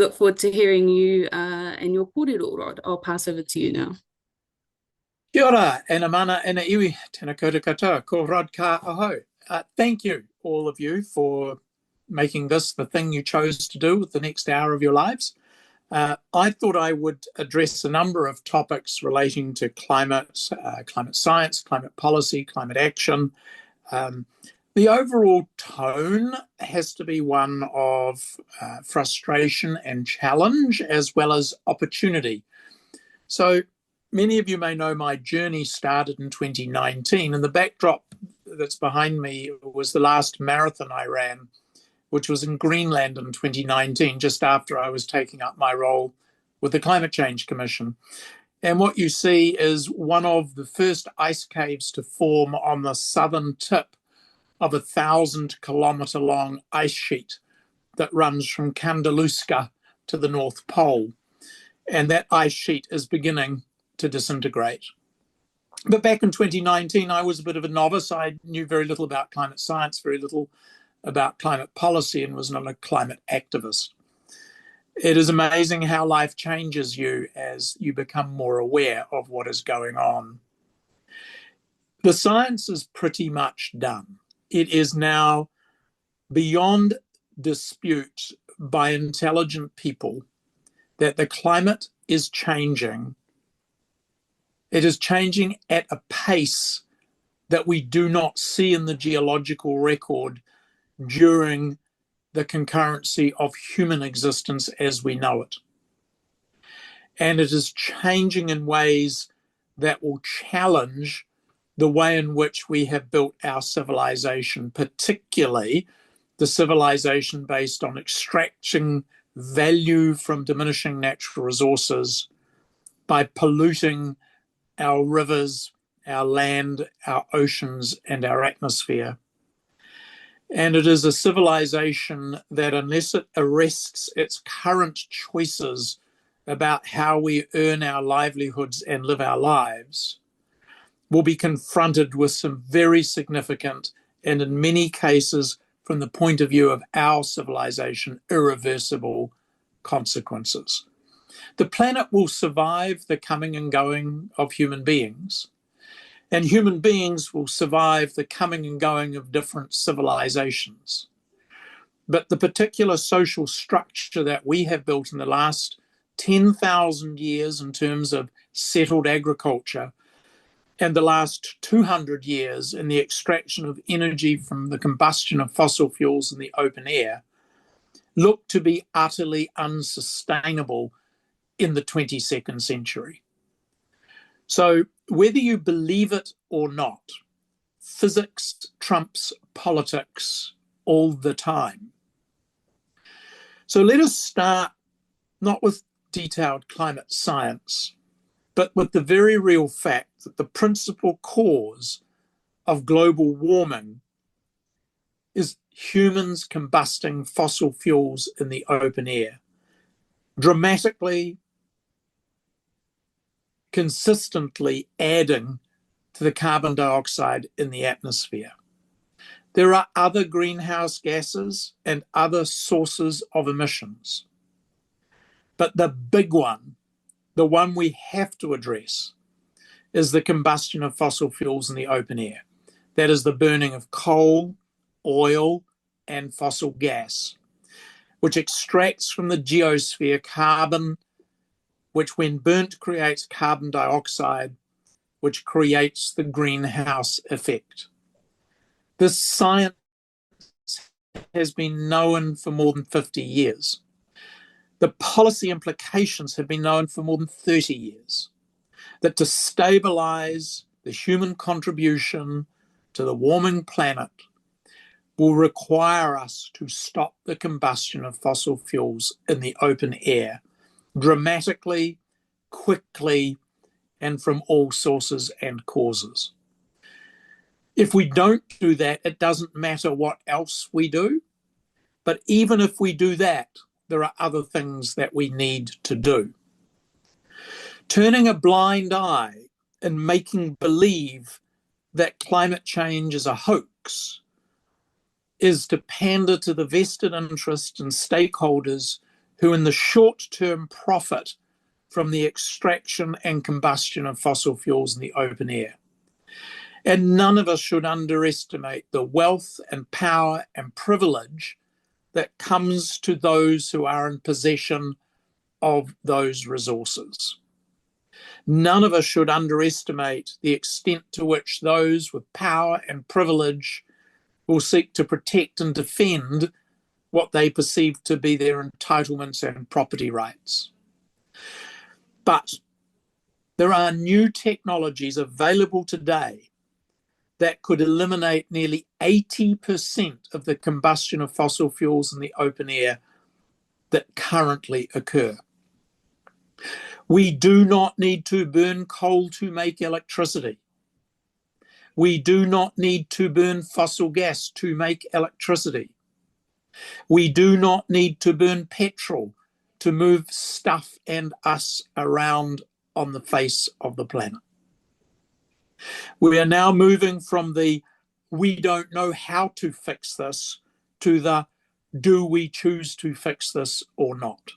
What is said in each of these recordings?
Look forward to hearing you and your kōrero, Rod. I'll pass over to you now. Kia ora, e na mana, e na iwi, tēnā koutou katoa, ko Rod Carr aho. Thank you, all of you, for making this the thing you chose to do with the next hour of your lives. I thought I would address a number of topics relating to climate science, climate policy, climate action. The overall tone has to be one of frustration and challenge, as well as opportunity. So many of you may know my journey started in 2019, and the backdrop that's behind me was the last marathon I ran, which was in Greenland in 2019, just after I was taking up my role with the Climate Change Commission. And what you see is one of the first ice caves to form on the southern tip of a 1,000-kilometre long ice sheet that runs from Kandaluska to the North Pole. And that ice sheet is beginning to disintegrate. But back in 2019, I was a bit of a novice. I knew very little about climate science, very little about climate policy, and was not a climate activist. It is amazing how life changes you as you become more aware of what is going on. The science is pretty much done. It is now beyond dispute by intelligent people that the climate is changing. It is changing at a pace that we do not see in the geological record during the concurrency of human existence as we know it. And it is changing in ways that will challenge the way in which we have built our civilization, particularly the civilization based on extracting value from diminishing natural resources by polluting our rivers, our land, our oceans, and our atmosphere. And it is a civilization that, unless it arrests its current choices about how we earn our livelihoods and live our lives, will be confronted with some very significant and, in many cases, from the point of view of our civilization, irreversible consequences. The planet will survive the coming and going of human beings, and human beings will survive the coming and going of different civilizations. But the particular social structure that we have built in the last 10,000 years in terms of settled agriculture, and the last 200 years in the extraction of energy from the combustion of fossil fuels in the open air, look to be utterly unsustainable in the 22nd century. So whether you believe it or not, physics trumps politics all the time. So let us start not with detailed climate science, but with the very real fact that the principal cause of global warming is humans combusting fossil fuels in the open air, dramatically, consistently adding to the carbon dioxide in the atmosphere. There are other greenhouse gases and other sources of emissions. But the big one, the one we have to address, is the combustion of fossil fuels in the open air. That is the burning of coal, oil, and fossil gas, which extracts from the geosphere carbon, which when burnt creates carbon dioxide, which creates the greenhouse effect. This science has been known for more than 50 years. The policy implications have been known for more than 30 years. That to stabilize the human contribution to the warming planet will require us to stop the combustion of fossil fuels in the open air dramatically, quickly, and from all sources and causes. If we don't do that, it doesn't matter what else we do. But even if we do that, there are other things that we need to do. Turning a blind eye and making believe that climate change is a hoax is to pander to the vested interests and stakeholders who in the short term profit from the extraction and combustion of fossil fuels in the open air. And none of us should underestimate the wealth and power and privilege that comes to those who are in possession of those resources. None of us should underestimate the extent to which those with power and privilege will seek to protect and defend what they perceive to be their entitlements and property rights. But there are new technologies available today that could eliminate nearly 80% of the combustion of fossil fuels in the open air that currently occur. We do not need to burn coal to make electricity. We do not need to burn fossil gas to make electricity. We do not need to burn petrol to move stuff and us around on the face of the planet. We are now moving from the we don't know how to fix this to the do we choose to fix this or not.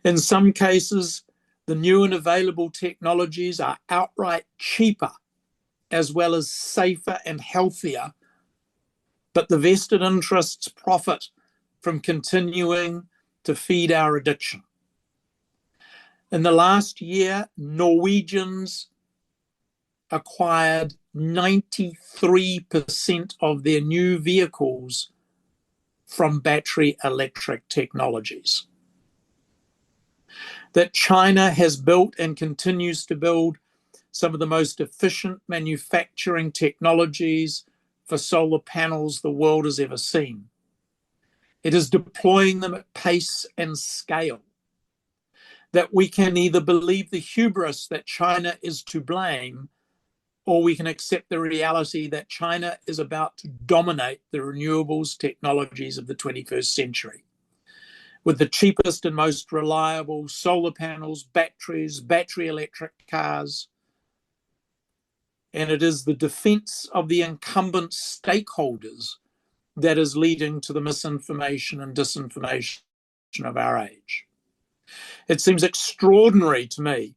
In some cases, the new and available technologies are outright cheaper as well as safer and healthier, but the vested interests profit from continuing to feed our addiction. In the last year, Norwegians acquired 93% of their new vehicles from battery electric technologies. That China has built and continues to build some of the most efficient manufacturing technologies for solar panels the world has ever seen. It is deploying them at pace and scale. That we can either believe the hubris that China is to blame, or we can accept the reality that China is about to dominate the renewables technologies of the 21st century. With the cheapest and most reliable solar panels, batteries, battery electric cars. And it is the defense of the incumbent stakeholders that is leading to the misinformation and disinformation of our age. It seems extraordinary to me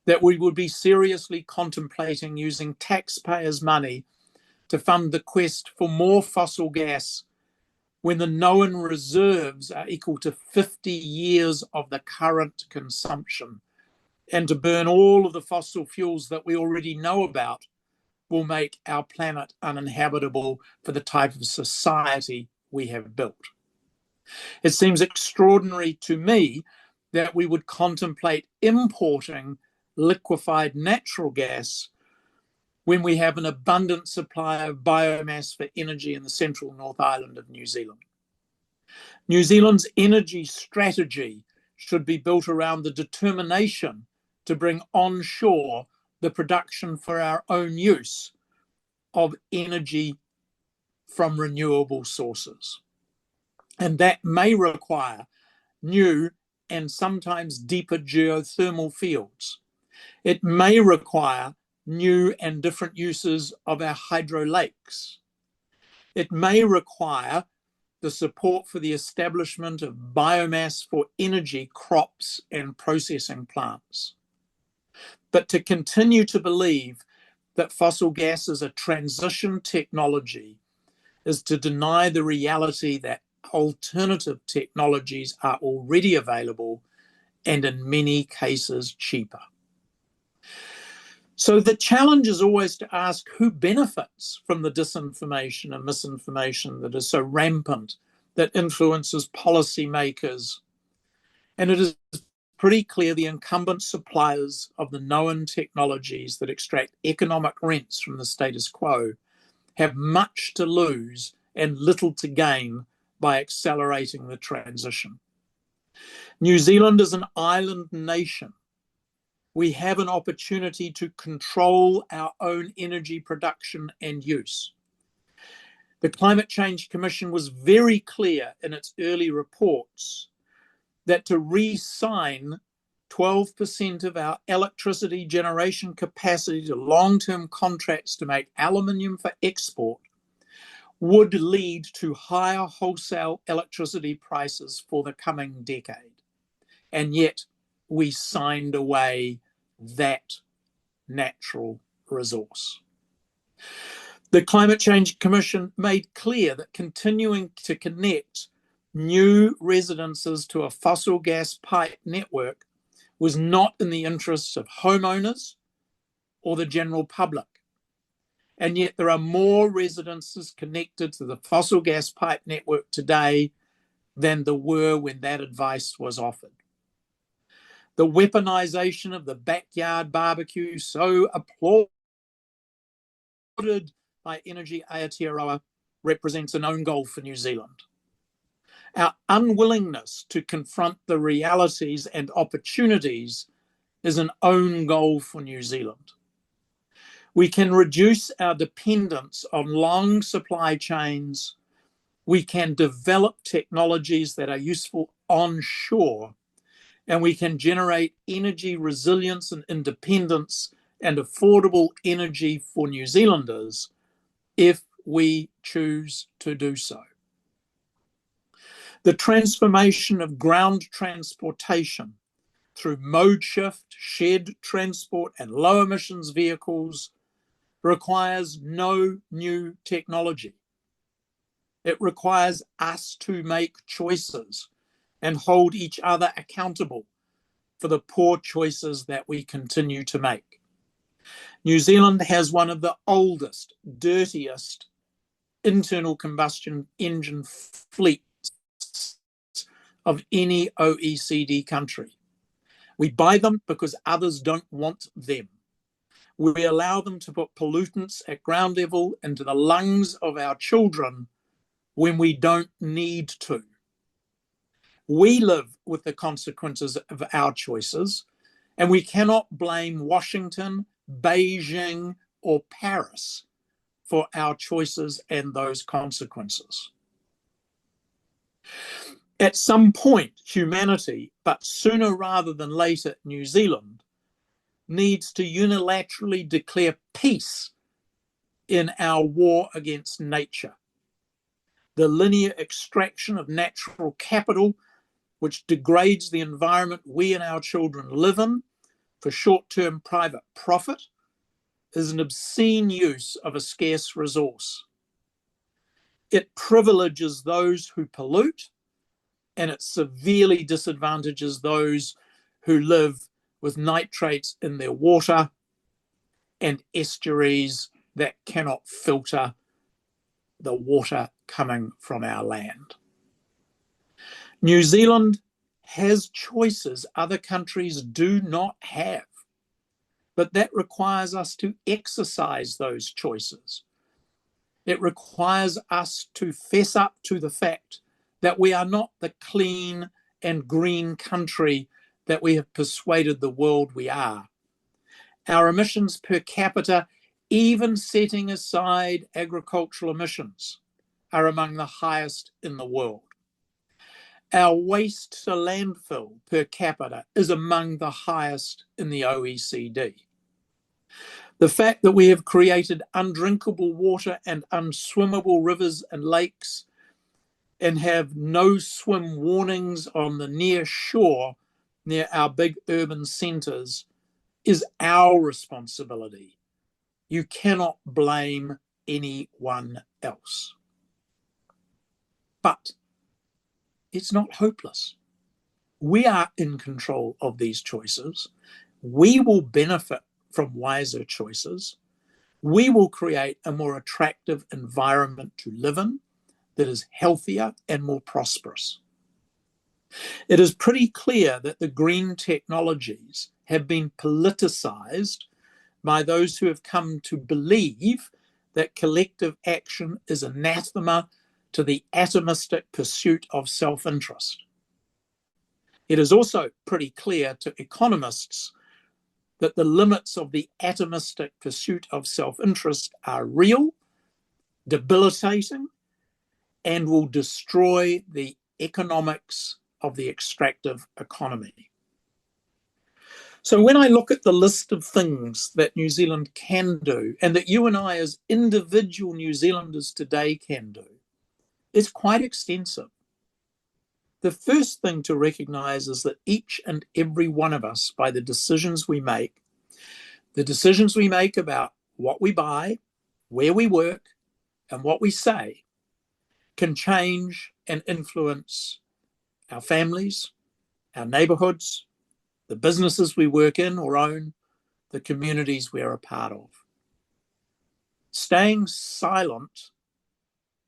that we would be seriously contemplating using taxpayers' money to fund the quest for more fossil gas when the known reserves are equal to 50 years of the current consumption, and to burn all of the fossil fuels that we already know about will make our planet uninhabitable for the type of society we have built. It seems extraordinary to me that we would contemplate importing liquefied natural gas when we have an abundant supply of biomass for energy in the central North Island of New Zealand. New Zealand's energy strategy should be built around the determination to bring onshore the production for our own use of energy from renewable sources. And that may require new and sometimes deeper geothermal fields. It may require new and different uses of our hydro lakes. It may require the support for the establishment of biomass for energy crops and processing plants. But to continue to believe that fossil gas is a transition technology is to deny the reality that alternative technologies are already available and in many cases cheaper. So the challenge is always to ask who benefits from the disinformation and misinformation that is so rampant, that influences policymakers. And it is pretty clear the incumbent suppliers of the known technologies that extract economic rents from the status quo have much to lose and little to gain by accelerating the transition. New Zealand is an island nation. We have an opportunity to control our own energy production and use. The Climate Change Commission was very clear in its early reports that to re-sign 12% of our electricity generation capacity to long-term contracts to make aluminium for export would lead to higher wholesale electricity prices for the coming decade. And yet we signed away that natural resource. The Climate Change Commission made clear that continuing to connect new residences to a fossil gas pipe network was not in the interests of homeowners or the general public. And yet there are more residences connected to the fossil gas pipe network today than there were when that advice was offered. The weaponization of the backyard barbecue, so applauded by Energy Aotearoa, represents an own goal for New Zealand. Our unwillingness to confront the realities and opportunities is an own goal for New Zealand. We can reduce our dependence on long supply chains. We can develop technologies that are useful onshore, and we can generate energy resilience and independence and affordable energy for New Zealanders if we choose to do so. The transformation of ground transportation through mode shift, shared transport, and low emissions vehicles requires no new technology. It requires us to make choices and hold each other accountable for the poor choices that we continue to make. New Zealand has one of the oldest, dirtiest internal combustion engine fleets of any OECD country. We buy them because others don't want them. We allow them to put pollutants at ground level into the lungs of our children when we don't need to. We live with the consequences of our choices, and we cannot blame Washington, Beijing, or Paris for our choices and those consequences. At some point, humanity, but sooner rather than later, New Zealand, needs to unilaterally declare peace in our war against nature. The linear extraction of natural capital, which degrades the environment we and our children live in for short-term private profit, is an obscene use of a scarce resource. It privileges those who pollute, and it severely disadvantages those who live with nitrates in their water and estuaries that cannot filter the water coming from our land. New Zealand has choices other countries do not have, but that requires us to exercise those choices. It requires us to fess up to the fact that we are not the clean and green country that we have persuaded the world we are. Our emissions per capita, even setting aside agricultural emissions, are among the highest in the world. Our waste to landfill per capita is among the highest in the OECD. The fact that we have created undrinkable water and unswimmable rivers and lakes and have no swim warnings on the near shore near our big urban centres is our responsibility. You cannot blame anyone else. But it's not hopeless. We are in control of these choices. We will benefit from wiser choices. We will create a more attractive environment to live in that is healthier and more prosperous. It is pretty clear that the green technologies have been politicized by those who have come to believe that collective action is anathema to the atomistic pursuit of self-interest. It is also pretty clear to economists that the limits of the atomistic pursuit of self-interest are real, debilitating, and will destroy the economics of the extractive economy. So when I look at the list of things that New Zealand can do, and that you and I as individual New Zealanders today can do, it's quite extensive. The first thing to recognise is that each and every one of us, by the decisions we make about what we buy, where we work, and what we say, can change and influence our families, our neighbourhoods, the businesses we work in or own, the communities we're a part of. Staying silent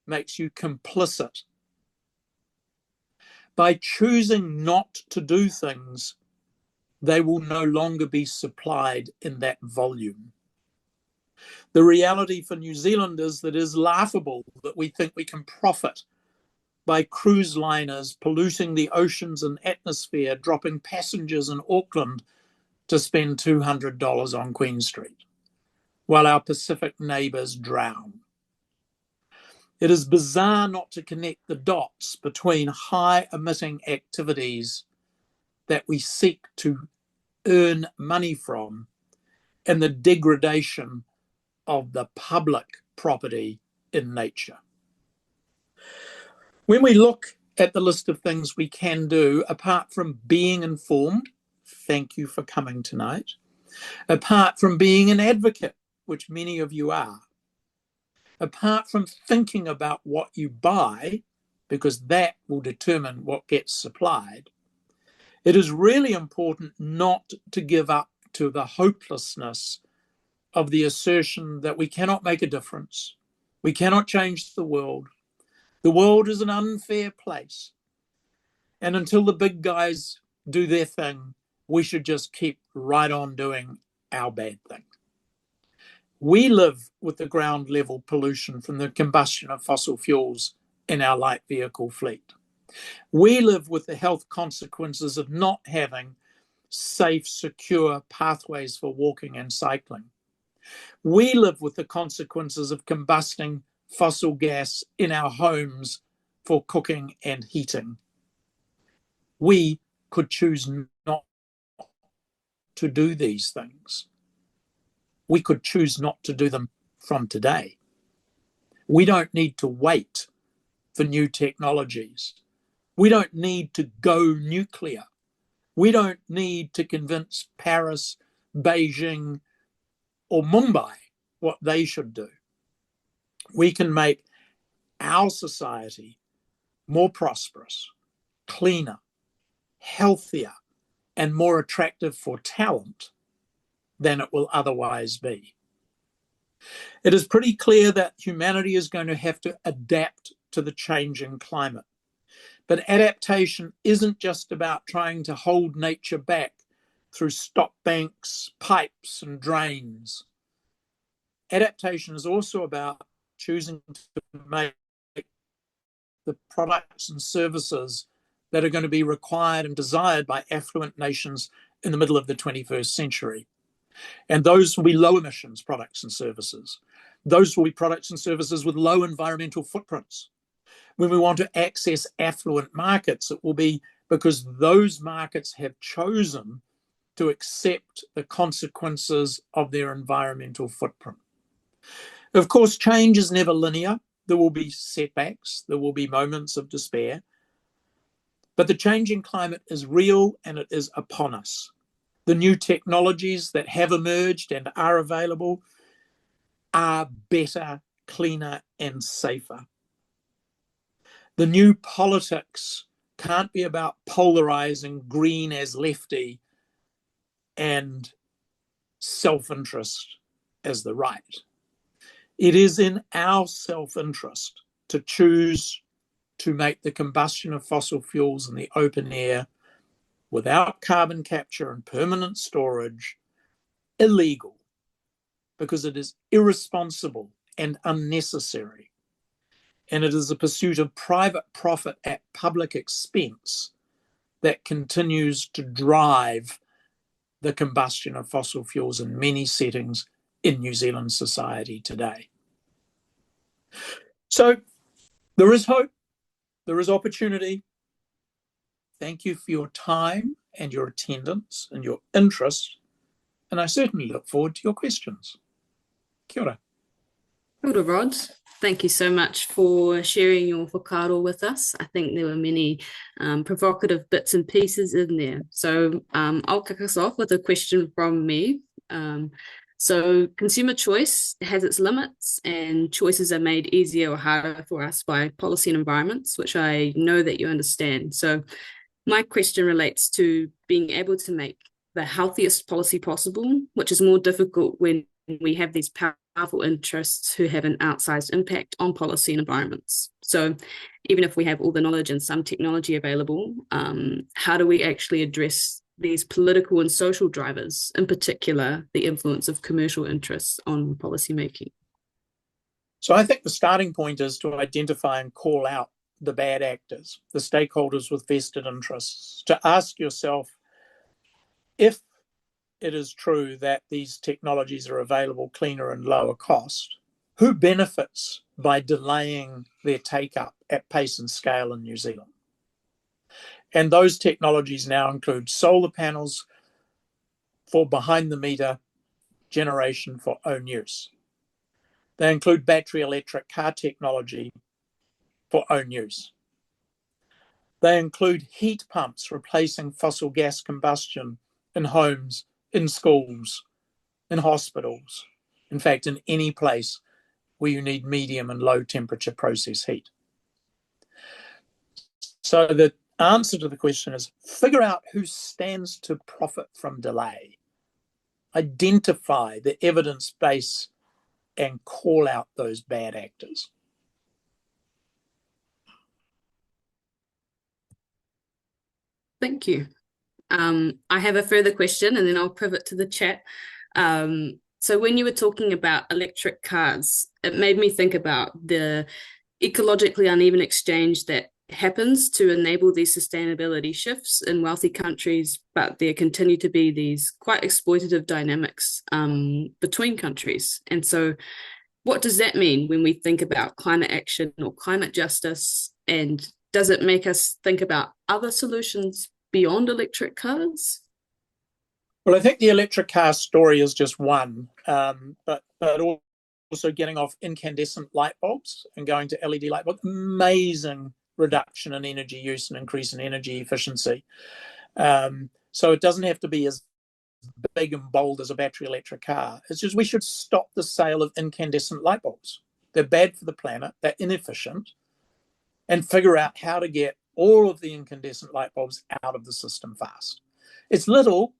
makes you complicit. By choosing not to do things, they will no longer be supplied in that volume. The reality for New Zealand is that it is laughable that we think we can profit by cruise liners polluting the oceans and atmosphere, dropping passengers in Auckland to spend $200 on Queen Street, while our Pacific neighbours drown. It is bizarre not to connect the dots between high-emitting activities that we seek to earn money from and the degradation of the public property in nature. When we look at the list of things we can do, apart from being informed, thank you for coming tonight, apart from being an advocate, which many of you are, apart from thinking about what you buy, because that will determine what gets supplied, it is really important not to give up to the hopelessness of the assertion that we cannot make a difference, we cannot change the world. The world is an unfair place. And until the big guys do their thing, we should just keep right on doing our bad thing. We live with the ground level pollution from the combustion of fossil fuels in our light vehicle fleet. We live with the health consequences of not having safe, secure pathways for walking and cycling. We live with the consequences of combusting fossil gas in our homes for cooking and heating. We could choose not to do these things. We could choose not to do them from today. We don't need to wait for new technologies. We don't need to go nuclear. We don't need to convince Paris, Beijing, or Mumbai what they should do. We can make our society more prosperous, cleaner, healthier, and more attractive for talent than it will otherwise be. It is pretty clear that humanity is going to have to adapt to the changing climate. But adaptation isn't just about trying to hold nature back through stop banks, pipes, and drains. Adaptation is also about choosing to make the products and services that are going to be required and desired by affluent nations in the middle of the 21st century. And those will be low emissions products and services. Those will be products and services with low environmental footprints. When we want to access affluent markets, it will be because those markets have chosen to accept the consequences of their environmental footprint. Of course, change is never linear. There will be setbacks. There will be moments of despair. But the changing climate is real and it is upon us. The new technologies that have emerged and are available are better, cleaner, and safer. The new politics can't be about polarizing green as lefty and self-interest as the right. It is in our self-interest to choose to make the combustion of fossil fuels in the open air without carbon capture and permanent storage illegal, because it is irresponsible and unnecessary. And it is a pursuit of private profit at public expense that continues to drive the combustion of fossil fuels in many settings in New Zealand society today. So there is hope, there is opportunity. Thank you for your time and your attendance and your interest, and I certainly look forward to your questions. Kia ora. Kia ora, Rod. Thank you so much for sharing your whakaaro with us. I think there were many provocative bits and pieces in there. So I'll kick us off with a question from me. So consumer choice has its limits, and choices are made easier or harder for us by policy and environments, which I know that you understand. So my question relates to being able to make the healthiest policy possible, which is more difficult when we have these powerful interests who have an outsized impact on policy and environments. So even if we have all the knowledge and some technology available, how do we actually address these political and social drivers, in particular, the influence of commercial interests on policymaking? So I think the starting point is to identify and call out the bad actors, the stakeholders with vested interests, to ask yourself, if it is true that these technologies are available cleaner and lower cost, who benefits by delaying their take-up at pace and scale in New Zealand? And those technologies now include solar panels for behind-the-meter generation for own use. They include battery electric car technology for own use. They include heat pumps replacing fossil gas combustion in homes, in schools, in hospitals, in fact, in any place where you need medium and low temperature process heat. So the answer to the question is figure out who stands to profit from delay. Identify the evidence base and call out those bad actors. Thank you. I have a further question and then I'll pivot to the chat. So when you were talking about electric cars, it made me think about the ecologically uneven exchange that happens to enable these sustainability shifts in wealthy countries, but there continue to be these quite exploitative dynamics between countries. And so what does that mean when we think about climate action or climate justice? And does it make us think about other solutions beyond electric cars? Well, I think the electric car story is just one, but also getting off incandescent light bulbs and going to LED light bulbs, amazing reduction in energy use and increase in energy efficiency. So it doesn't have to be as big and bold as a battery electric car. It's just we should stop the sale of incandescent light bulbs. They're bad for the planet, they're inefficient, and figure out how to get all of the incandescent light bulbs out of the system fast. It's little,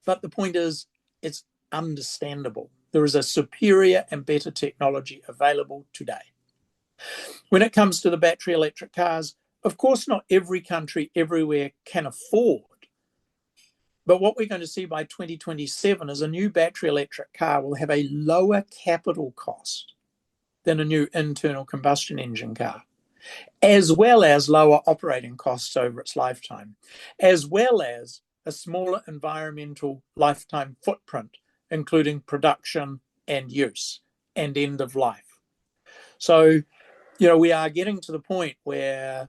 but the point is it's understandable. There is a superior and better technology available today. When it comes to the battery electric cars, of course, not every country everywhere can afford. But what we're going to see by 2027 is a new battery electric car will have a lower capital cost than a new internal combustion engine car, as well as lower operating costs over its lifetime, as well as a smaller environmental lifetime footprint, including production and use and end of life. So, we are getting to the point where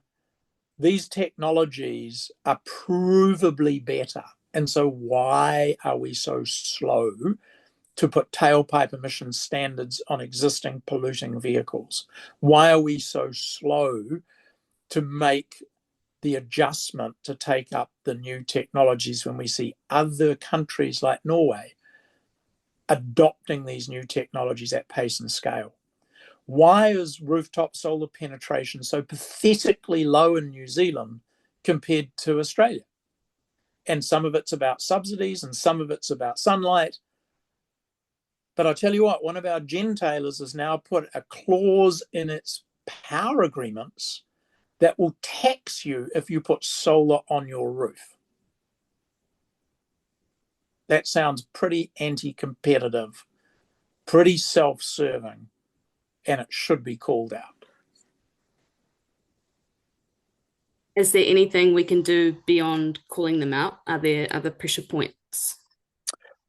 these technologies are provably better. And so why are we so slow to put tailpipe emission standards on existing polluting vehicles? Why are we so slow to make the adjustment to take up the new technologies when we see other countries like Norway adopting these new technologies at pace and scale? Why is rooftop solar penetration so pathetically low in New Zealand compared to Australia? And some of it's about subsidies and some of it's about sunlight. But I'll tell you what, one of our gentailers has now put a clause in its power agreements that will tax you if you put solar on your roof. That sounds pretty anti-competitive, pretty self-serving, and it should be called out. Is there anything we can do beyond calling them out? Are there other pressure points?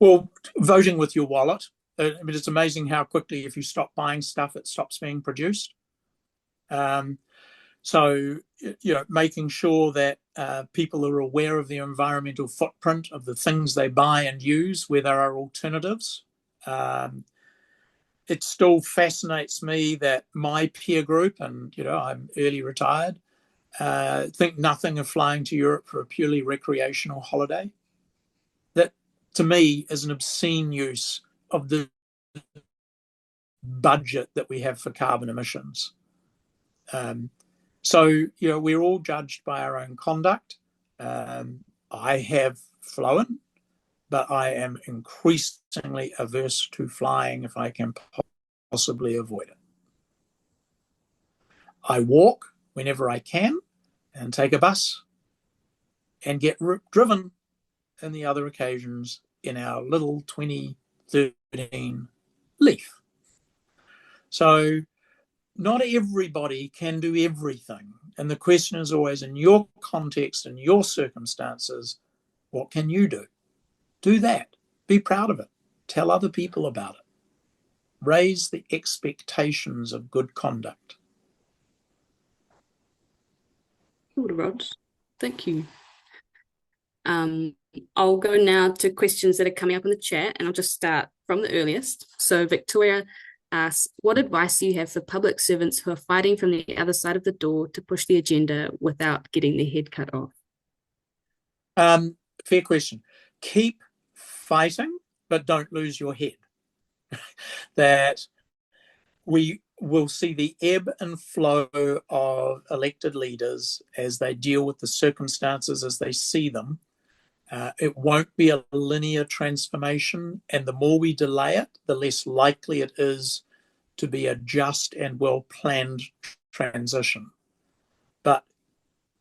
Well, voting with your wallet. I mean, it's amazing how quickly, if you stop buying stuff, it stops being produced. So, making sure that People are aware of the environmental footprint of the things they buy and use, where there are alternatives. It still fascinates me that my peer group, and I'm early retired, think nothing of flying to Europe for a purely recreational holiday. That, to me, is an obscene use of the budget that we have for carbon emissions. So, we're all judged by our own conduct. I have flown, but I am increasingly averse to flying if I can possibly avoid it. I walk whenever I can and take a bus and get driven in the other occasions in our little 2013 Leaf. So not everybody can do everything. And the question is always, in your context and your circumstances, what can you do? Do that. Be proud of it. Tell other people about it. Raise the expectations of good conduct. Cool, Rod. Thank you. I'll go now to questions that are coming up in the chat, and I'll just start from the earliest. So Victoria asks, what advice do you have for public servants who are fighting from the other side of the door to push the agenda without getting their head cut off? Fair question. Keep fighting, but don't lose your head. That we will see the ebb and flow of elected leaders as they deal with the circumstances as they see them. It won't be a linear transformation, and the more we delay it, the less likely it is to be a just and well-planned transition. But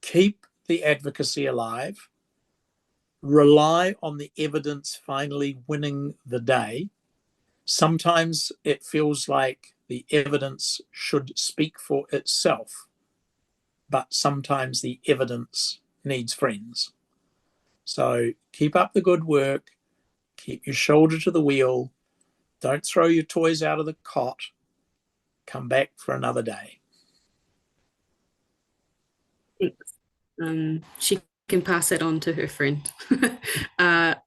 keep the advocacy alive, rely on the evidence finally winning the day. Sometimes it feels like the evidence should speak for itself, but sometimes the evidence needs friends. So keep up the good work, keep your shoulder to the wheel, don't throw your toys out of the cot, come back for another day. Thanks. She can pass it on to her friend.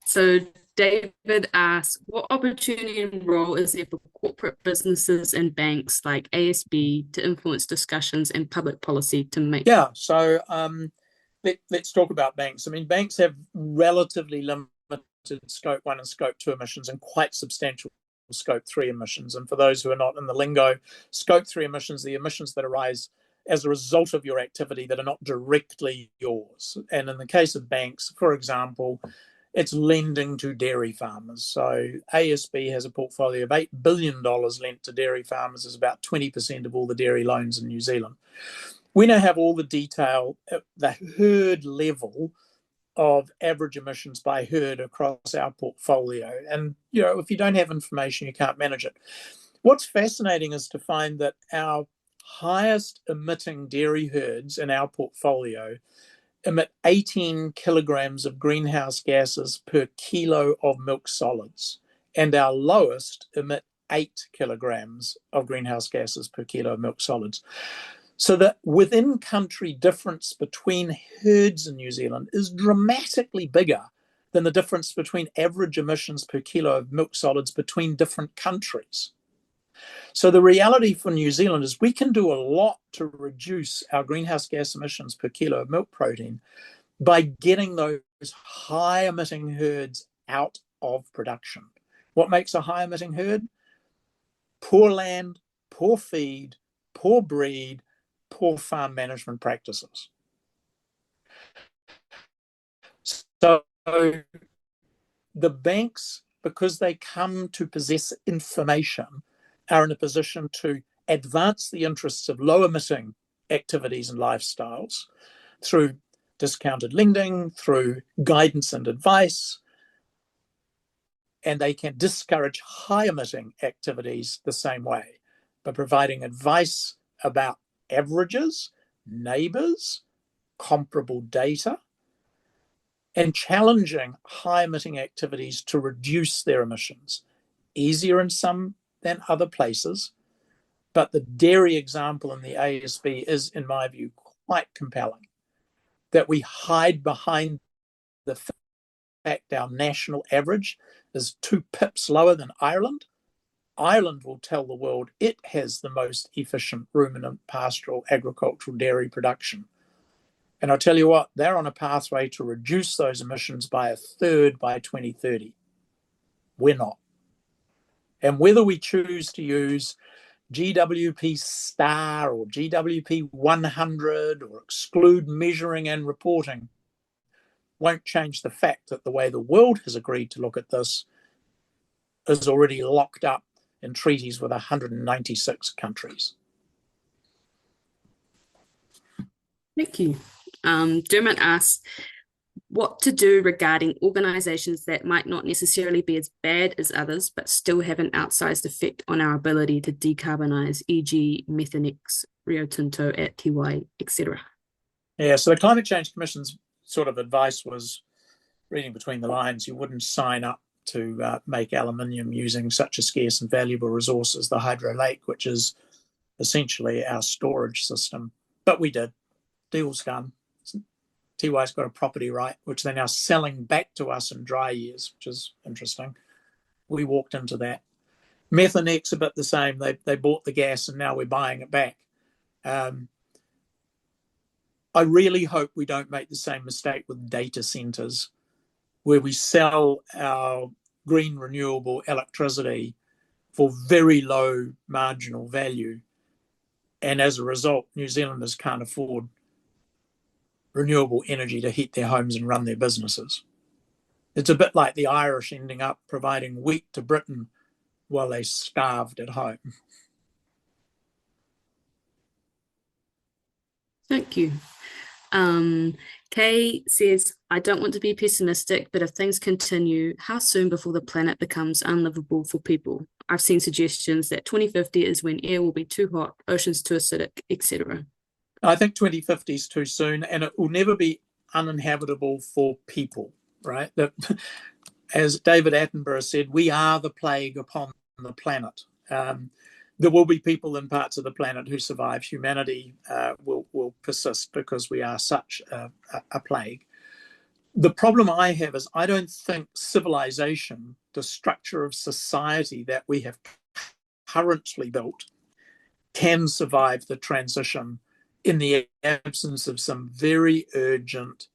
So David asks, what opportunity and role is there for corporate businesses and banks like ASB to influence discussions and public policy to make? Yeah, so let's talk about banks. I mean, banks have relatively limited scope 1 and scope 2 emissions and quite substantial scope 3 emissions. And for those who are not in the lingo, scope 3 emissions, the emissions that arise as a result of your activity that are not directly yours. And in the case of banks, for example, it's lending to dairy farmers. So ASB has a portfolio of $8 billion lent to dairy farmers, is about 20% of all the dairy loans in New Zealand. We now have all the detail at the herd level of average emissions by herd across our portfolio. And, if you don't have information, you can't manage it. What's fascinating is to find that our highest emitting dairy herds in our portfolio emit 18 kilograms of greenhouse gases per kilo of milk solids, and our lowest emit 8 kilograms of greenhouse gases per kilo of milk solids. So the within country difference between herds in New Zealand is dramatically bigger than the difference between average emissions per kilo of milk solids between different countries. So the reality for New Zealand is we can do a lot to reduce our greenhouse gas emissions per kilo of milk protein by getting those high emitting herds out of production. What makes a high emitting herd? Poor land, poor feed, poor breed, poor farm management practices. So the banks, because they come to possess information, are in a position to advance the interests of low emitting activities and lifestyles through discounted lending, through guidance and advice, and they can discourage high emitting activities the same way by providing advice about averages, neighbours, comparable data, and challenging high emitting activities to reduce their emissions. Easier in some than other places, but the dairy example in the ASB is, in my view, quite compelling. that we hide behind the fact our national average is 2 pips lower than Ireland. Ireland will tell the world it has the most efficient ruminant pastoral agricultural dairy production. And I'll tell you what, they're on a pathway to reduce those emissions by a third by 2030. We're not. And whether we choose to use GWP star or GWP 100 or exclude measuring and reporting won't change the fact that the way the world has agreed to look at this is already locked up in treaties with 196 countries. Thank you. Dermot asks, what to do regarding organisations that might not necessarily be as bad as others, but still have an outsized effect on our ability to decarbonise, e.g. Methanex, Rio Tinto, Aotearoa, etc.? Yeah, so the Climate Change Commission's sort of advice was, reading between the lines, you wouldn't sign up to make aluminium using such a scarce and valuable resource as the hydro lake, which is essentially our storage system. But we did. Deal's done. Tiwai's got a property right, which they're now selling back to us in dry years, which is interesting. We walked into that. Methanex a bit the same. They bought the gas and now we're buying it back. I really hope we don't make the same mistake with data centres, where we sell our green renewable electricity for very low marginal value. And as a result, New Zealanders can't afford renewable energy to heat their homes and run their businesses. It's a bit like the Irish ending up providing wheat to Britain while they starved at home. Thank you. Kay says, I don't want to be pessimistic, but if things continue, how soon before the planet becomes unlivable for people? I've seen suggestions that 2050 is when air will be too hot, oceans too acidic, etc. I think 2050 is too soon, and it will never be uninhabitable for people, right? As David Attenborough said, we are the plague upon the planet. There will be people in parts of the planet who survive. Humanity will persist because we are such a plague. The problem I have is I don't think civilization, the structure of society that we have currently built, can survive the transition in the absence of some very urgent,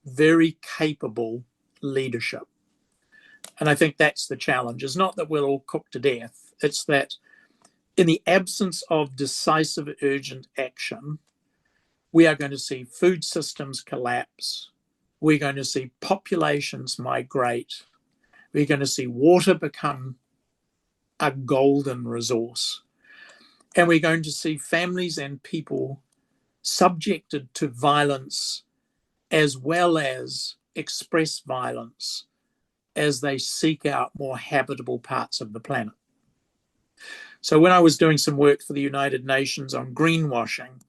very capable leadership. And I think that's the challenge. It's not that we'll all cook to death. It's that in the absence of decisive, urgent action, we are going to see food systems collapse. We're going to see populations migrate. We're going to see water become a golden resource. And we're going to see families and people subjected to violence as well as express violence as they seek out more habitable parts of the planet. So when I was doing some work for the United Nations on greenwashing,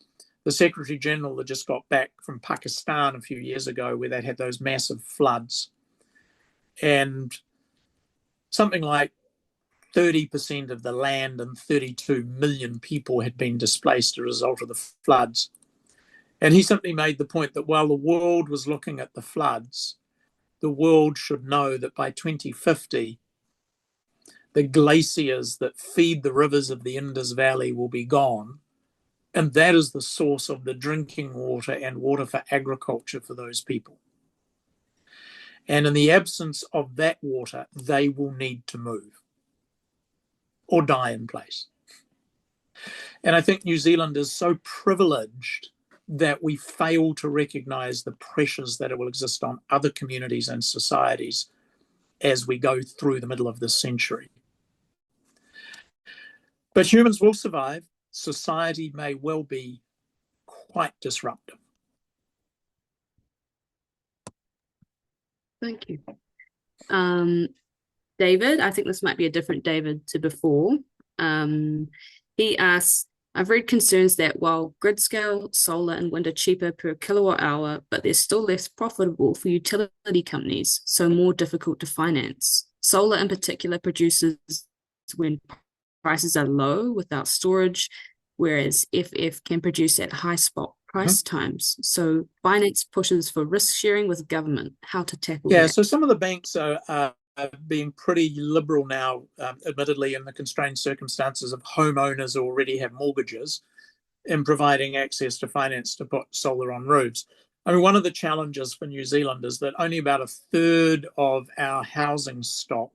the Secretary General had just got back from Pakistan a few years ago where they had those massive floods. And something like 30% of the land and 32 million people had been displaced as a result of the floods. And he simply made the point that while the world was looking at the floods, the world should know that by 2050, the glaciers that feed the rivers of the Indus Valley will be gone. And that is the source of the drinking water and water for agriculture for those people. And in the absence of that water, they will need to move or die in place. And I think New Zealand is so privileged that we fail to recognise the pressures that will exist on other communities and societies as we go through the middle of this century. But humans will survive. Society may well be quite disruptive. Thank you. David, I think this might be a different David to before. He asks, I've read concerns that while grid scale, solar and wind are cheaper per kilowatt hour, but they're still less profitable for utility companies, so more difficult to finance. Solar in particular produces when prices are low without storage, whereas FF can produce at high spot price times. So finance pushes for risk sharing with government. How to tackle Yeah, that? so some of the banks are being pretty liberal now, admittedly, in the constrained circumstances of homeowners who already have mortgages, in providing access to finance to put solar on roofs. I mean, one of the challenges for New Zealand is that only about a third of our housing stock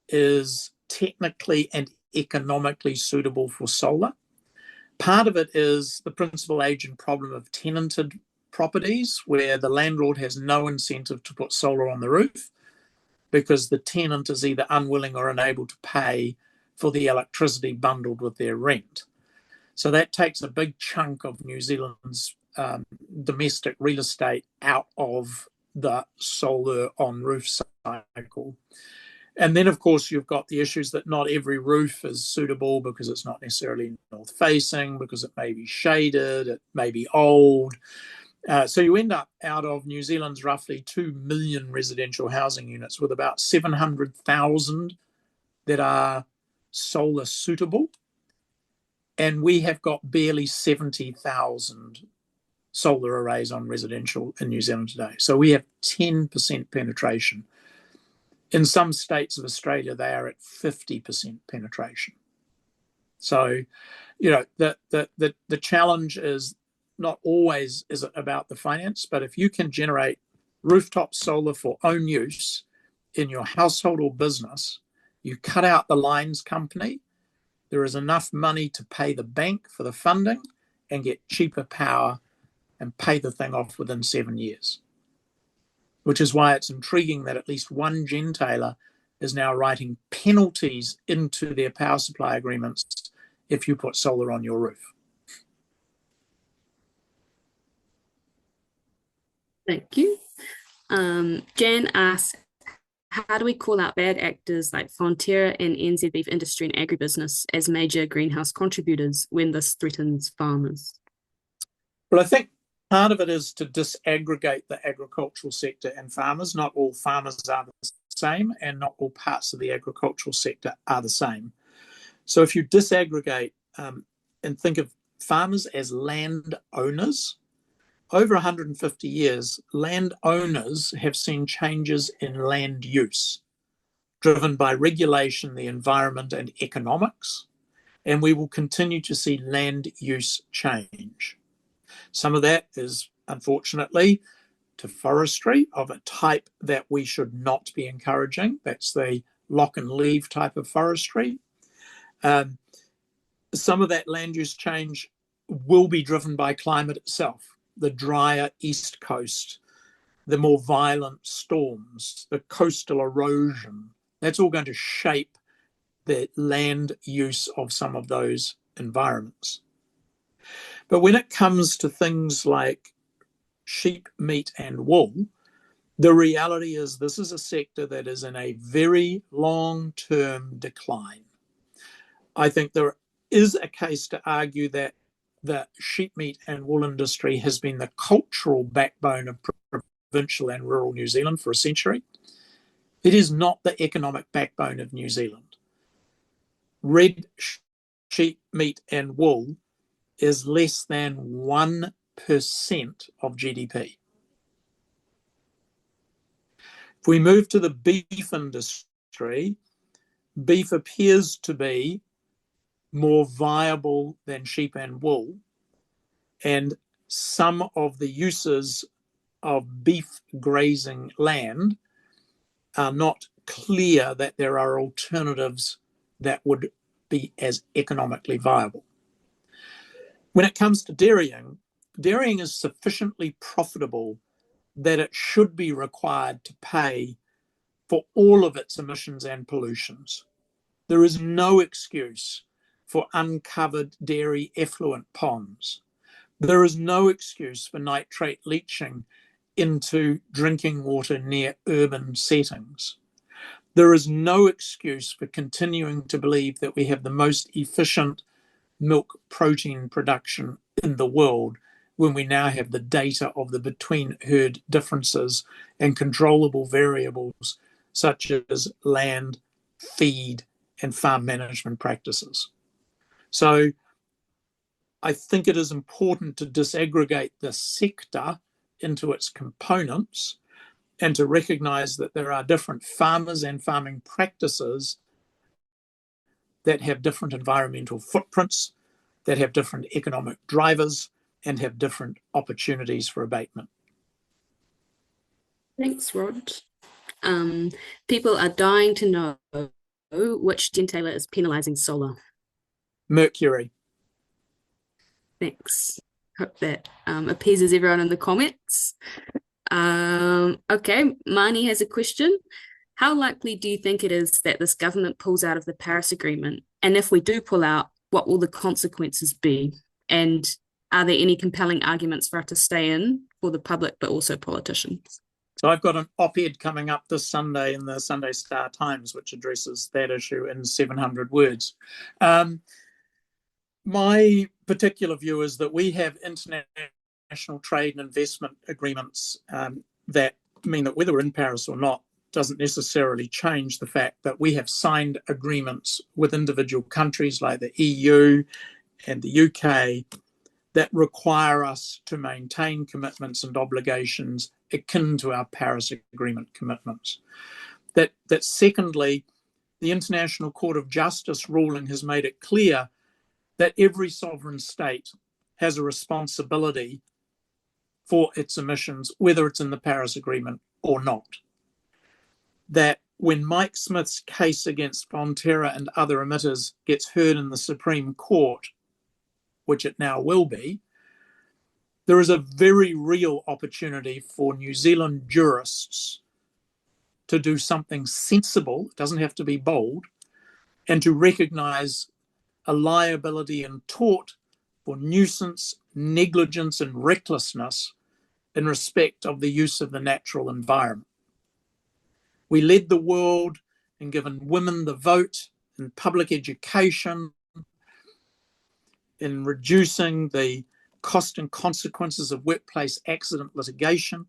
is technically and economically suitable for solar. Part of it is the principal agent problem of tenanted properties, where the landlord has no incentive to put solar on the roof because the tenant is either unwilling or unable to pay for the electricity bundled with their rent. So that takes a big chunk of New Zealand's domestic real estate out of the solar on roof cycle. And then, of course, you've got the issues that not every roof is suitable because it's not necessarily north facing, because it may be shaded, it may be old. So you end up out of New Zealand's roughly 2 million residential housing units with about 700,000 that are solar suitable. And we have got barely 70,000 solar arrays on residential in New Zealand today. So we have 10% penetration. In some states of Australia, they are at 50% penetration. So, you know, the challenge is not always is it about the finance, but if you can generate rooftop solar for own use in your household or business, you cut out the lines company, there is enough money to pay the bank for the funding and get cheaper power and pay the thing off within 7 years. Which is why it's intriguing that at least one gentailer is now writing penalties into their power supply agreements if you put solar on your roof. Thank you. Jan asks, how do we call out bad actors like Fonterra and NZ Beef Industry and Agribusiness as major greenhouse contributors when this threatens farmers? Well, I think part of it is to disaggregate the agricultural sector and farmers. Not all farmers are the same, and not all parts of the agricultural sector are the same. So if you disaggregate and think of farmers as land owners, over 150 years, land owners have seen changes in land use driven by regulation, the environment, and economics, and we will continue to see land use change. Some of that is, unfortunately, to forestry of a type that we should not be encouraging. That's the lock and leave type of forestry. Some of that land use change will be driven by climate itself, the drier east coast, the more violent storms, the coastal erosion. That's all going to shape the land use of some of those environments. But when it comes to things like sheep, meat, and wool, the reality is this is a sector that is in a very long-term decline. I think there is a case to argue that the sheep, meat, and wool industry has been the cultural backbone of provincial and rural New Zealand for a century. It is not the economic backbone of New Zealand. Red sheep, meat, and wool is less than 1% of GDP. If we move to the beef industry, beef appears to be more viable than sheep and wool, and some of the uses of beef grazing land are not clear that there are alternatives that would be as economically viable. When it comes to dairying, dairying is sufficiently profitable that it should be required to pay for all of its emissions and pollutions. There is no excuse for uncovered dairy effluent ponds. There is no excuse for nitrate leaching into drinking water near urban settings. There is no excuse for continuing to believe that we have the most efficient milk protein production in the world when we now have the data of the between herd differences and controllable variables such as land, feed, and farm management practices. So I think it is important to disaggregate the sector into its components and to recognise that there are different farmers and farming practices that have different environmental footprints, that have different economic drivers, and have different opportunities for abatement. Thanks, Rod. People are dying to know which gentailer is penalising solar. Mercury. Thanks. Hope that appeases everyone in the comments. Okay, Marnie has a question. How likely do you think it is that this government pulls out of the Paris Agreement? And if we do pull out, what will the consequences be? And are there any compelling arguments for us to stay in for the public, but also politicians? So I've got an op-ed coming up this Sunday in the Sunday Star Times, which addresses that issue in 700 words. My particular view is that we have international trade and investment agreements that mean that whether we're in Paris or not doesn't necessarily change the fact that we have signed agreements with individual countries like the EU and the UK that require us to maintain commitments and obligations akin to our Paris Agreement commitments. That secondly, the International Court of Justice ruling has made it clear that every sovereign state has a responsibility for its emissions, whether it's in the Paris Agreement or not. That when Mike Smith's case against Fonterra and other emitters gets heard in the Supreme Court, which it now will be, there is a very real opportunity for New Zealand jurists to do something sensible, it doesn't have to be bold, and to recognise a liability in tort for nuisance, negligence and recklessness in respect of the use of the natural environment. We led the world in giving women the vote, in public education, in reducing the cost and consequences of workplace accident litigation.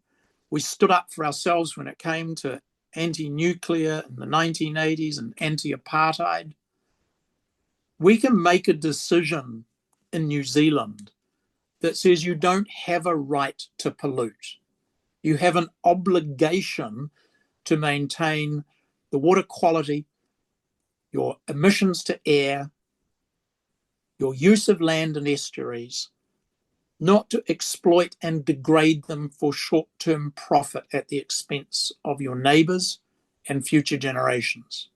We stood up for ourselves when it came to anti-nuclear in the 1980s and anti-apartheid. We can make a decision in New Zealand that says you don't have a right to pollute. You have an obligation to maintain the water quality, your emissions to air, your use of land and estuaries, not to exploit and degrade them for short-term profit at the expense of your neighbours and future generations.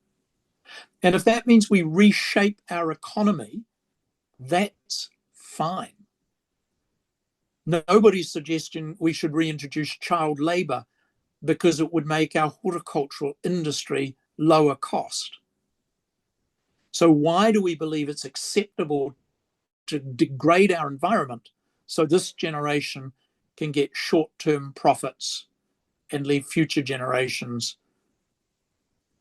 And if that means we reshape our economy, that's fine. Nobody's suggesting we should reintroduce child labour because it would make our horticultural industry lower cost. So why do we believe it's acceptable to degrade our environment so this generation can get short-term profits and leave future generations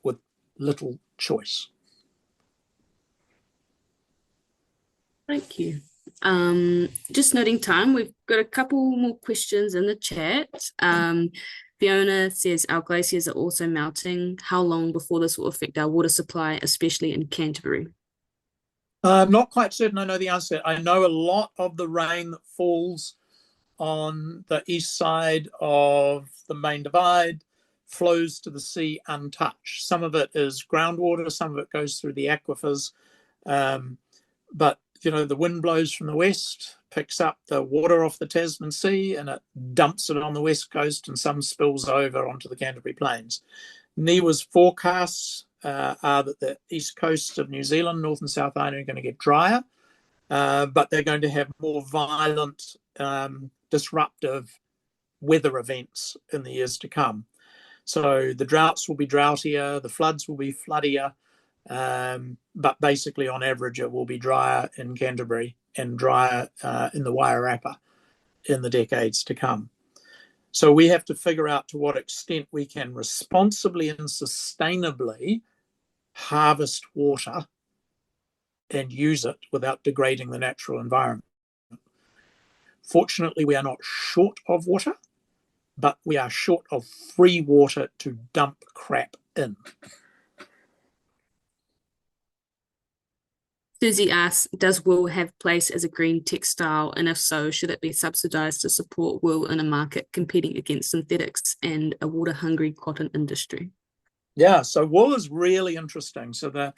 with little choice? Thank you. Just noting time, we've got a couple more questions in the chat. Fiona says our glaciers are also melting. How long before this will affect our water supply, especially in Canterbury? I'm not quite certain I know the answer. I know a lot of the rain that falls on the east side of the main divide flows to the sea untouched. Some of it is groundwater, some of it goes through the aquifers. But, you know, the wind blows from the west, picks up the water off the Tasman Sea, and it dumps it on the west coast, and some spills over onto the Canterbury Plains. NIWA's forecasts are that the east coast of New Zealand, North and South Island, are going to get drier, but they're going to have more violent, disruptive weather events in the years to come. So the droughts will be droutier, the floods will be floodier, but basically on average it will be drier in Canterbury and drier in the Wairarapa in the decades to come. So we have to figure out to what extent we can responsibly and sustainably harvest water and use it without degrading the natural environment. Fortunately, we are not short of water, but we are short of free water to dump crap in. Susie asks, does wool have place as a green textile? And if so, should it be subsidised to support wool in a market competing against synthetics and a water-hungry cotton industry? Yeah, so wool is really interesting. So the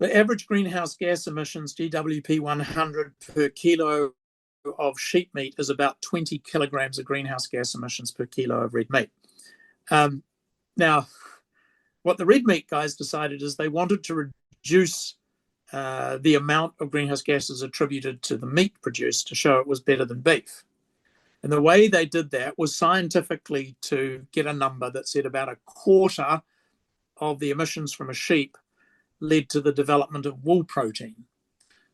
average greenhouse gas emissions, GWP 100 per kilo of sheep meat, is about 20 kilograms of greenhouse gas emissions per kilo of red meat. Now, what the red meat guys decided is they wanted to reduce the amount of greenhouse gases attributed to the meat produced to show it was better than beef. And the way they did that was scientifically to get a number that said about a quarter of the emissions from a sheep led to the development of wool protein.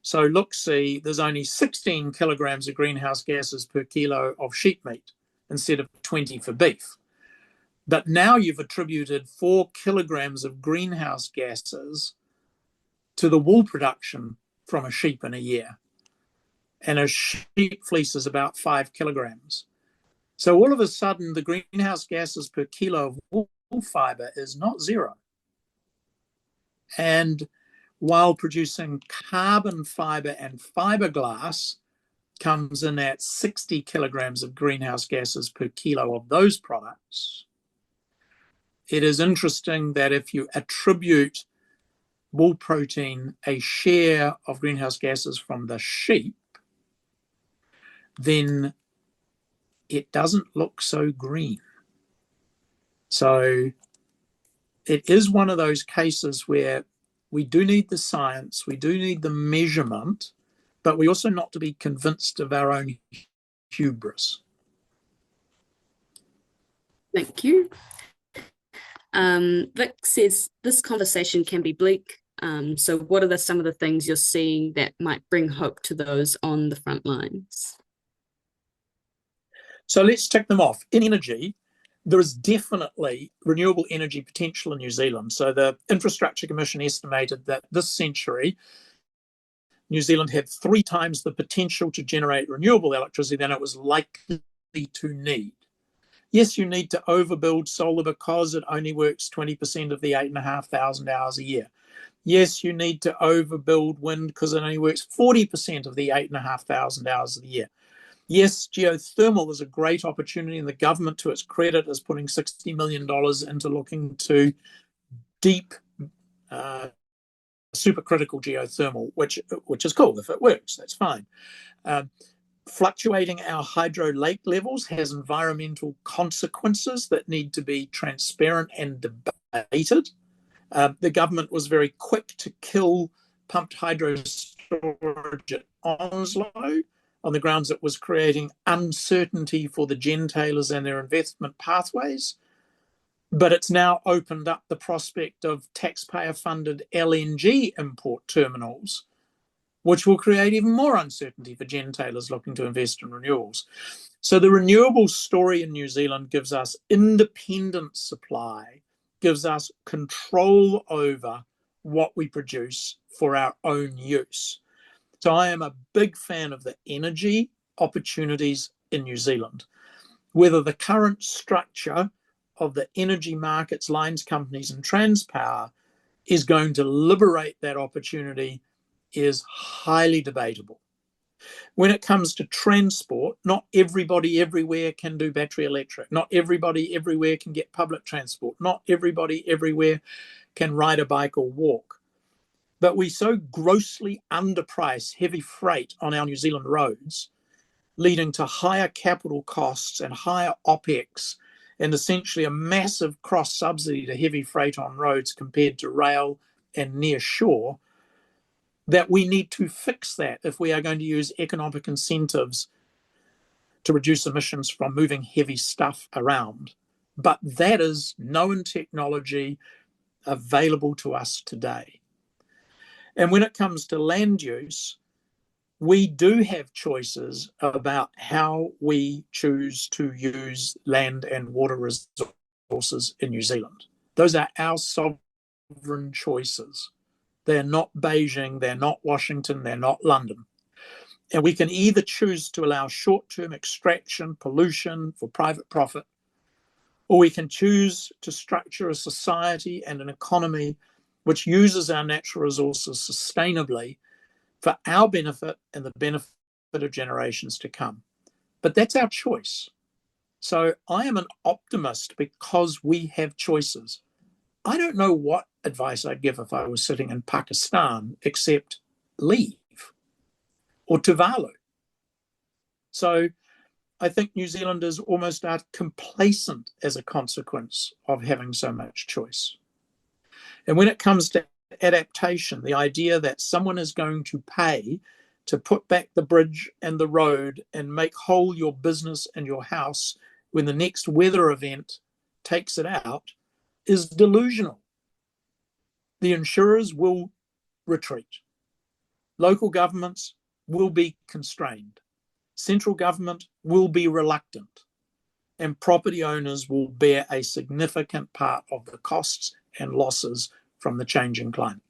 So look, see, there's only 16 kilograms of greenhouse gases per kilo of sheep meat instead of 20 for beef. But now you've attributed 4 kilograms of greenhouse gases to the wool production from a sheep in a year. And a sheep fleece is about 5 kilograms. So all of a sudden, the greenhouse gases per kilo of wool fiber is not zero. And while producing carbon fiber and fiberglass comes in at 60 kilograms of greenhouse gases per kilo of those products, it is interesting that if you attribute wool protein a share of greenhouse gases from the sheep, then it doesn't look so green. So it is one of those cases where we do need the science, we do need the measurement, but we also not to be convinced of our own hubris. Thank you. Vic says this conversation can be bleak. So what are some of the things you're seeing that might bring hope to those on the front lines? So let's tick them off. In energy, there is definitely renewable energy potential in New Zealand. So the Infrastructure Commission estimated that this century, New Zealand had 3 times the potential to generate renewable electricity than it was likely to need. Yes, you need to overbuild solar because it only works 20% of the 8,500 hours a year. Yes, you need to overbuild wind because it only works 40% of the 8,500 hours of the year. Yes, geothermal is a great opportunity, and the government, to its credit, is putting $60 million into looking to deep supercritical geothermal, which is cool. If it works, that's fine. Fluctuating our hydro lake levels has environmental consequences that need to be transparent and debated. The government was very quick to kill pumped hydro storage at Onslow on the grounds it was creating uncertainty for the gentailers and their investment pathways. But it's now opened up the prospect of taxpayer-funded LNG import terminals, which will create even more uncertainty for gentailers looking to invest in renewables. So the renewables story in New Zealand gives us independent supply, gives us control over what we produce for our own use. So I am a big fan of the energy opportunities in New Zealand. Whether the current structure of the energy markets, lines companies and Transpower is going to liberate that opportunity is highly debatable. When it comes to transport, not everybody everywhere can do battery electric. Not everybody everywhere can get public transport. Not everybody everywhere can ride a bike or walk. But we so grossly underprice heavy freight on our New Zealand roads, leading to higher capital costs and higher OPEX, and essentially a massive cross-subsidy to heavy freight on roads compared to rail and near shore, that we need to fix that if we are going to use economic incentives to reduce emissions from moving heavy stuff around. But that is known technology available to us today. And when it comes to land use, we do have choices about how we choose to use land and water resources in New Zealand. Those are our sovereign choices. They're not Beijing, they're not Washington, they're not London. And we can either choose to allow short-term extraction, pollution for private profit, or we can choose to structure a society and an economy which uses our natural resources sustainably for our benefit and the benefit of generations to come. But that's our choice. So I am an optimist because we have choices. I don't know what advice I'd give if I was sitting in Pakistan, except leave, or Tuvalu. So I think New Zealanders almost are complacent as a consequence of having so much choice. And when it comes to adaptation, the idea that someone is going to pay to put back the bridge and the road and make whole your business and your house when the next weather event takes it out is delusional. The insurers will retreat. Local governments will be constrained. Central government will be reluctant. And property owners will bear a significant part of the costs and losses from the changing climate.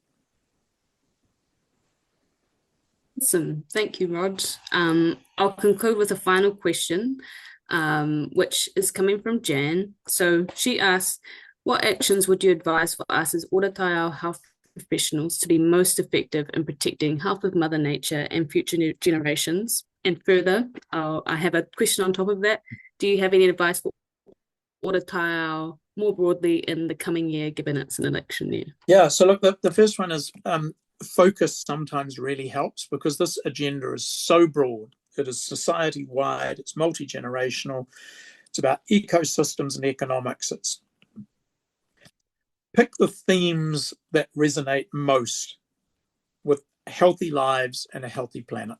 Awesome. Thank you, Rod. I'll conclude with a final question, which is coming from Jan. So she asks, what actions would you advise for us as OraTaiao health professionals to be most effective in protecting health of Mother Nature and future generations? And further, I have a question on top of that. Do you have any advice for OraTaiao more broadly in the coming year, given it's an election year? Yeah, so look, the first one is focus sometimes really helps, because this agenda is so broad. It is society-wide, it's multi-generational, it's about ecosystems and economics. It's pick the themes that resonate most with healthy lives and a healthy planet.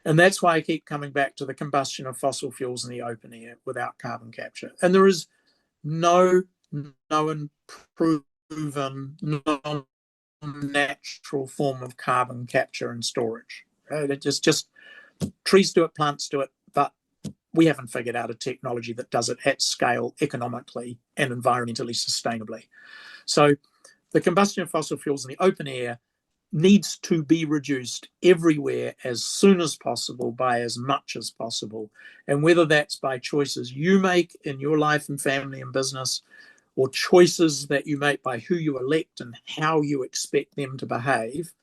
And that's why I keep coming back to the combustion of fossil fuels in the open air without carbon capture. And there is no known, proven, non-natural form of carbon capture and storage. Right? It just trees do it, plants do it, but we haven't figured out a technology that does it at scale, economically and environmentally sustainably. So the combustion of fossil fuels in the open air needs to be reduced everywhere as soon as possible by as much as possible. And whether that's by choices you make in your life and family and business, or choices that you make by who you elect and how you expect them to behave,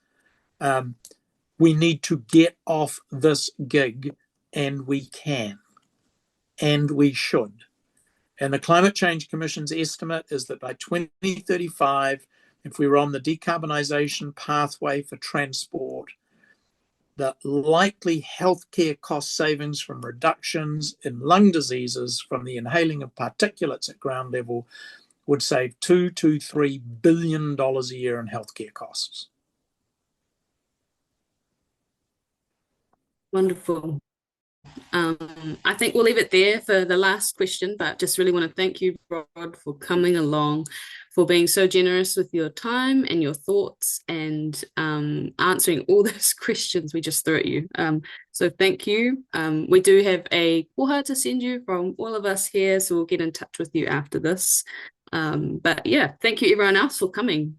we need to get off this gig, and we can, and we should. And the Climate Change Commission's estimate is that by 2035, if we were on the decarbonisation pathway for transport, the likely healthcare cost savings from reductions in lung diseases from the inhaling of particulates at ground level would save $2 to $3 billion a year in healthcare costs. Wonderful. I think we'll leave it there for the last question, but just really want to thank you, Rod, for coming along, for being so generous with your time and your thoughts, and answering all those questions we just threw at you. So thank you. We do have a koha to send you from all of us here, so we'll get in touch with you after this. But yeah, thank you everyone else for coming.